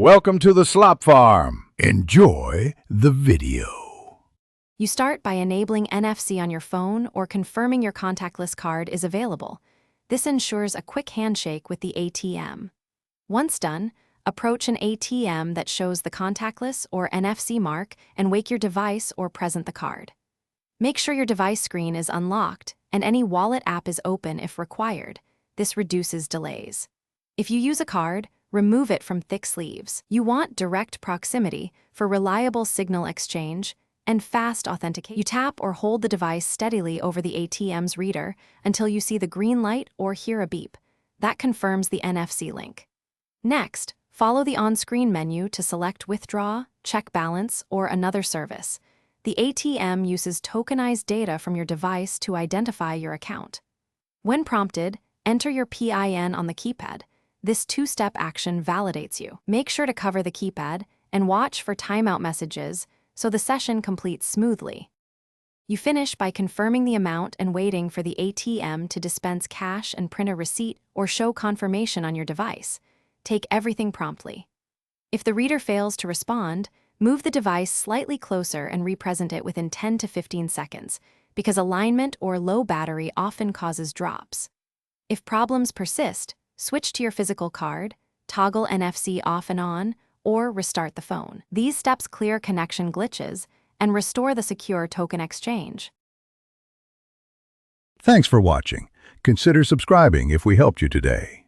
Welcome to the slop farm. Enjoy the video. You start by enabling NFC on your phone or confirming your contactless card is available. This ensures a quick handshake with the ATM. Once done, approach an ATM that shows the contactless or NFC mark and wake your device or present the card. Make sure your device screen is unlocked and any wallet app is open if required. This reduces delays. If you use a card, remove it from thick sleeves. You want direct proximity for reliable signal exchange and fast authentication. You tap or hold the device steadily over the ATM's reader until you see the green light or hear a beep. That confirms the NFC link. Next, follow the on-screen menu to select withdraw, check balance, or another service. The ATM uses tokenized data from your device to identify your account. When prompted, enter your PIN on the keypad. This two-step action validates you. Make sure to cover the keypad and watch for timeout messages so the session completes smoothly. You finish by confirming the amount and waiting for the ATM to dispense cash and print a receipt or show confirmation on your device. Take everything promptly. If the reader fails to respond, move the device slightly closer and represent it within 10 to 15 seconds, because alignment or low battery often causes drops. If problems persist, switch to your physical card, toggle NFC off and on, or restart the phone. These steps clear connection glitches and restore the secure token exchange. Thanks for watching. Consider subscribing if we helped you today.